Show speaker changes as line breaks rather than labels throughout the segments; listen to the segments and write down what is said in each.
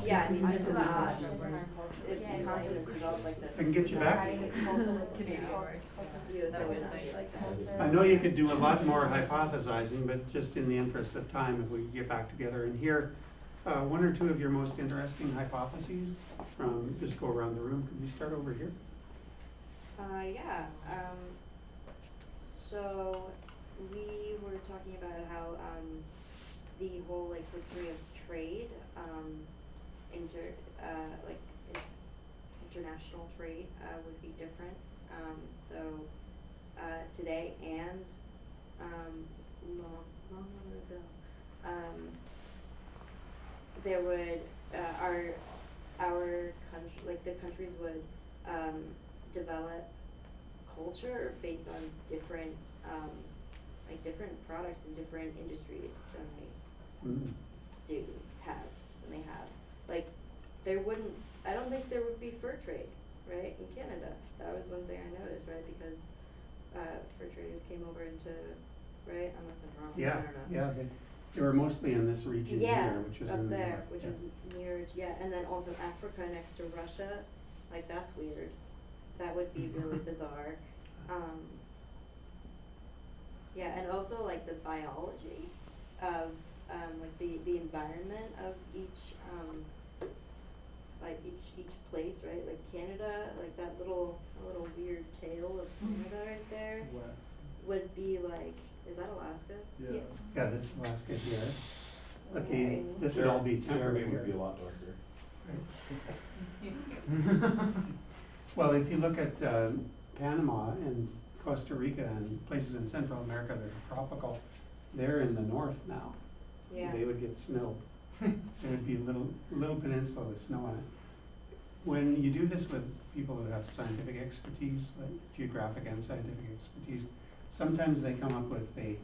Yeah, I mean, this is not, if the continent's developed like this.
I can get you back.
USA would not be like that.
I know you could do a lot more hypothesizing, but just in the interest of time, if we could get back together and hear one or two of your most interesting hypotheses from, just go around the room. Could we start over here?
Yeah, so we were talking about how, the whole like history of trade, like international trade, would be different, today and, long ago, there would, our country, like the countries would, develop culture based on different, like different products and different industries than they have. Like, there wouldn't, I don't think there would be fur trade, right, in Canada. That was one thing I noticed, right, because, fur traders came over into, right, unless I'm wrong, I don't know.
Yeah, they were mostly in this region here, which is
up
in the
there,
north,
which
yeah.
is near, and then also Africa next to Russia, like that's weird. That would be really bizarre. And also like the biology of, like the environment of each, like each place, right? Like Canada, like that little weird tail of Canada right there would be like, is that Alaska?
Yeah.
Yeah, this is Alaska here. But
Okay.
this would all be temperate
Jeremy would be a
here.
lot darker.
Well, if you look at Panama and Costa Rica and places in Central America that are tropical, they're in the north now.
Yeah.
They would get snow. There would be a little peninsula with snow on it. When you do this with people who have scientific expertise, like geographic and scientific expertise, sometimes they come up with a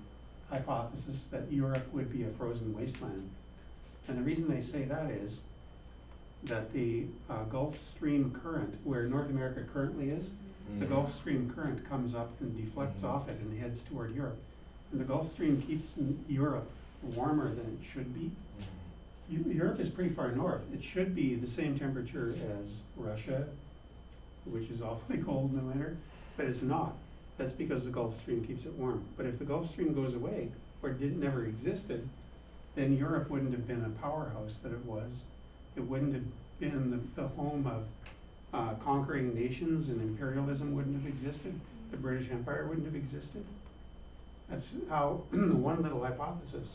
hypothesis that Europe would be a frozen wasteland. And the reason they say that is that the Gulf Stream current, where North America currently is, the Gulf Stream current comes up and deflects off it and heads toward Europe. And the Gulf Stream keeps Europe warmer than it should be. Europe is pretty far north. It should be the same temperature as Russia, which is awfully cold in the winter, but it's not. That's because the Gulf Stream keeps it warm. But if the Gulf Stream goes away, or never existed, then Europe wouldn't have been a powerhouse that it was. It wouldn't have been the home of conquering nations, and imperialism wouldn't have existed. The British Empire wouldn't have existed. That's how one little hypothesis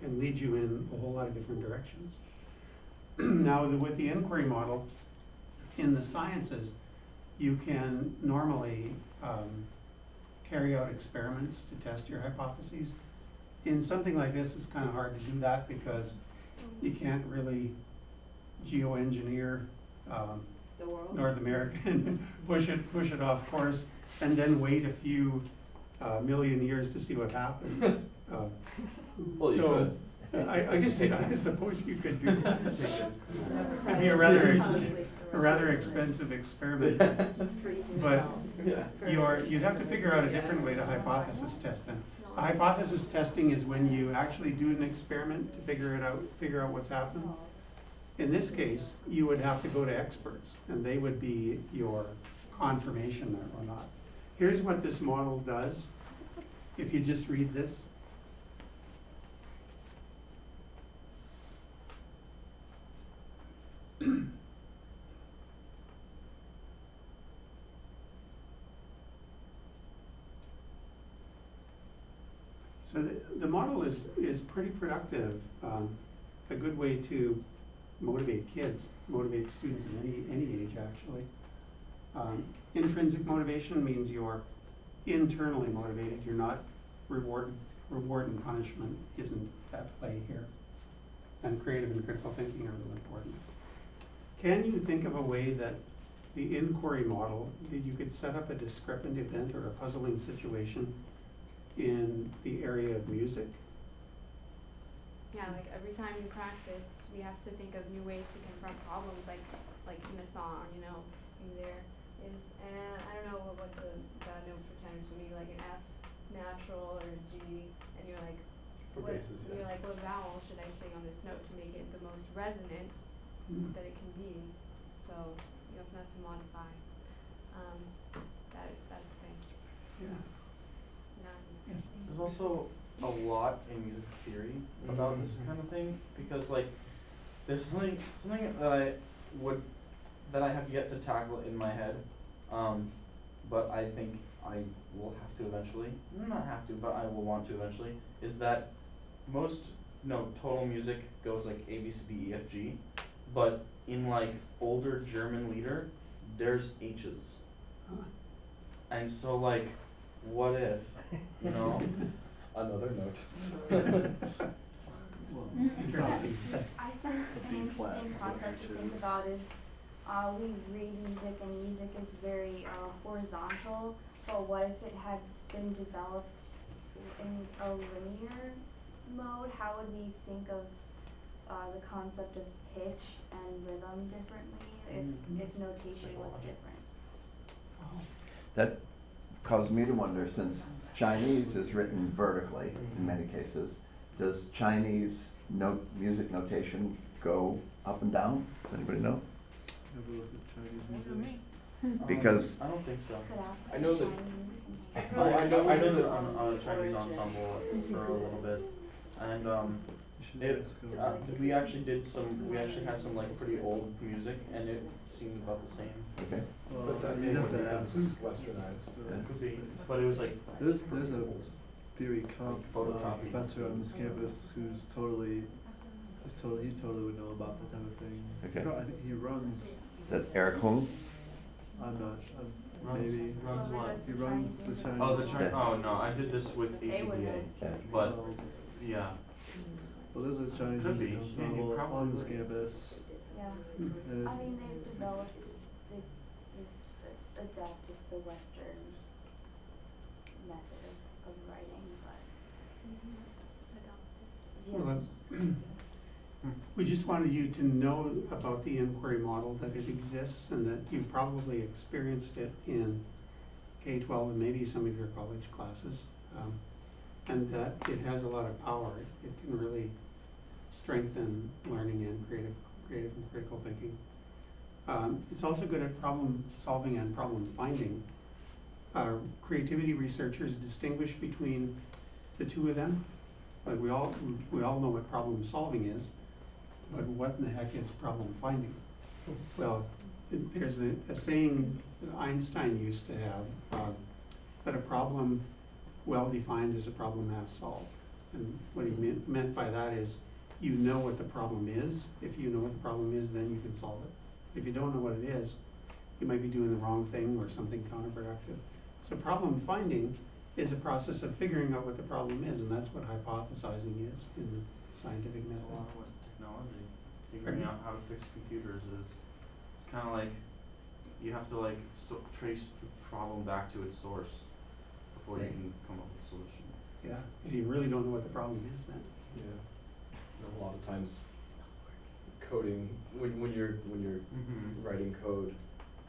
can lead you in a whole lot of different directions. Now, with the inquiry model, in the sciences, you can normally carry out experiments to test your hypotheses. In something like this, it's kind of hard to do that because you can't really geoengineer
The world?
North America and push it off course, and then wait a few million years to see what happens.
Well, you
So, I guess I suppose you could do that. It'd be a rather expensive experiment.
Just freezing
But
yourself.
you'd have to figure out a different way to hypothesis test them. A hypothesis testing is when you actually do an experiment to figure out what's happening. In this case, you would have to go to experts, and they would be your confirmation or not. Here's what this model does. If you just read this. So the model is pretty productive, a good way to motivate kids, motivate students in any age actually. Intrinsic motivation means you're internally motivated. You're not reward and punishment isn't at play here. And creative and critical thinking are really important. Can you think of a way that the inquiry model, that you could set up a discrepant event or a puzzling situation in the area of music?
Yeah, like every time we practice, we have to think of new ways to confront problems, like in a song, you know, and there is, I don't know what's a bad note for tenor, so maybe like an F natural or a G, and you're like,
For basses, yeah.
you're like, what vowel should I sing on this note to make it the most resonant? that it can be. So you have not to modify. That's the thing.
Yeah.
Not,
Yes.
There's also a lot in music theory about this kind of thing, because like there's something that I have yet to tackle in my head, but I think I will have to eventually, not have to, but I will want to eventually, is that total music goes like A, B, C, D, E, F, G, but in like older German lieder, there's H's.
Huh.
And so like, what if, you know?
Another note.
Interesting.
I think an interesting concept to think about is we read music and music is very horizontal, but what if it had been developed in a linear mode? How would we think of the concept of pitch and rhythm differently if notation was different?
That caused me to wonder, since Chinese is written vertically in many cases, does Chinese music notation go up and down? Does anybody know?
Never looked at Chinese music.
Because
I don't think so.
Could ask
I know that-
Chinese.
I know that on Chinese ensemble for a little bit, and we actually had some like pretty old music, and it seemed about the same.
okay,
But that
you'd have
would
to
be
ask.
westernized.
Yeah.
Could be, but it was like
There's a theory comp
photocopy.
professor on this campus he totally would know about that type of thing.
Okay.
I think he runs.
is that Eric Hung?
I'm not. Maybe.
runs what?
He runs the Chinese.
Oh, the
Yeah.
Oh no, I did this with
They would
ACBA,
know.
Yeah.
but
Well,
yeah.
well, there's a Chinese
Could
music
be. Yeah, you
ensemble
probably
on this
would.
campus.
Yeah.
And
I mean, they've adapted the Western method of writing, but
Well, we just wanted you to know about the inquiry model, that it exists, and that you probably experienced it in K-12 and maybe some of your college classes. And that it has a lot of power. It can really strengthen learning and creative and critical thinking. It's also good at problem solving and problem finding. Creativity researchers distinguish between the two of them. Like we all know what problem solving is, but what in the heck is problem finding? Well, there's a saying that Einstein used to have, that a problem well defined is a problem half solved. And what he meant by that is, you know what the problem is. If you know what the problem is, then you can solve it. If you don't know what it is, you might be doing the wrong thing or something counterproductive. So problem finding is a process of figuring out what the problem is, and that's what hypothesizing is in the scientific
A
method.
lot of what technology, figuring out how to fix computers is, it's kind of like, you have to like trace the problem back to its source before you can come up with a solution.
Yeah, because you really don't know what the problem is then.
Yeah. And a lot of times, coding, when you're writing code,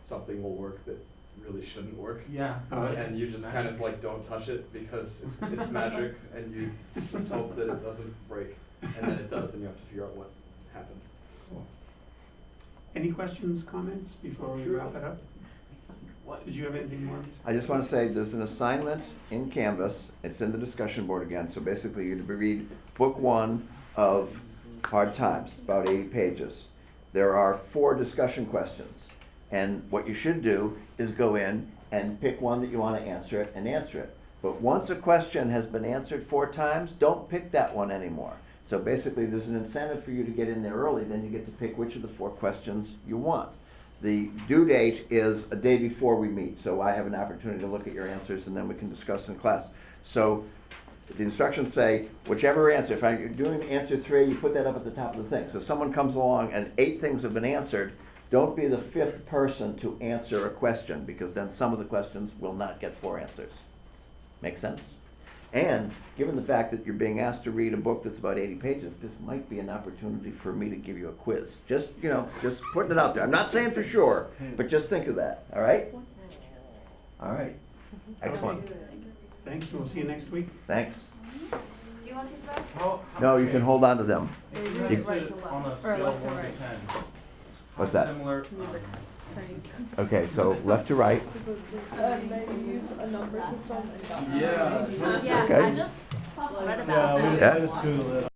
something will work that really shouldn't work.
Yeah.
And you just kind of like don't touch it because it's magic, and you just hope that it doesn't break, and then it does, and you have to figure out what happened.
Cool. Any questions, comments before we wrap it up? Did you have anything more?
I just want to say there's an assignment in Canvas. It's in the discussion board again. So basically you read book 1 of Hard Times, about 80 pages. There are 4 discussion questions. And what you should do is go in and pick one that you want to answer it and answer it. But once a question has been answered 4 times, don't pick that one anymore. So basically there's an incentive for you to get in there early, then you get to pick which of the 4 questions you want. The due date is a day before we meet, so I have an opportunity to look at your answers and then we can discuss in class. So the instructions say, whichever answer, if you're doing answer 3, you put that up at the top of the thing. So if someone comes along and 8 things have been answered, don't be the 5th person to answer a question, because then some of the questions will not get 4 answers. Make sense? And given the fact that you're being asked to read a book that's about 80 pages, this might be an opportunity for me to give you a quiz. Just, just putting it out there. I'm not saying for sure, but just think of that, all right? All right. Excellent.
Thanks, we'll see you next week.
Thanks.
do you want these back?
No, you can hold on to them.
If you had
You-
to, on a scale of 1 to 10,
What's that?
Similar.
Okay, so left to right.
They use a number system and
Yeah.
not.
Yeah,
Okay.
I just read about
Yeah, we
that.
just,
Yeah.
I just Googled it.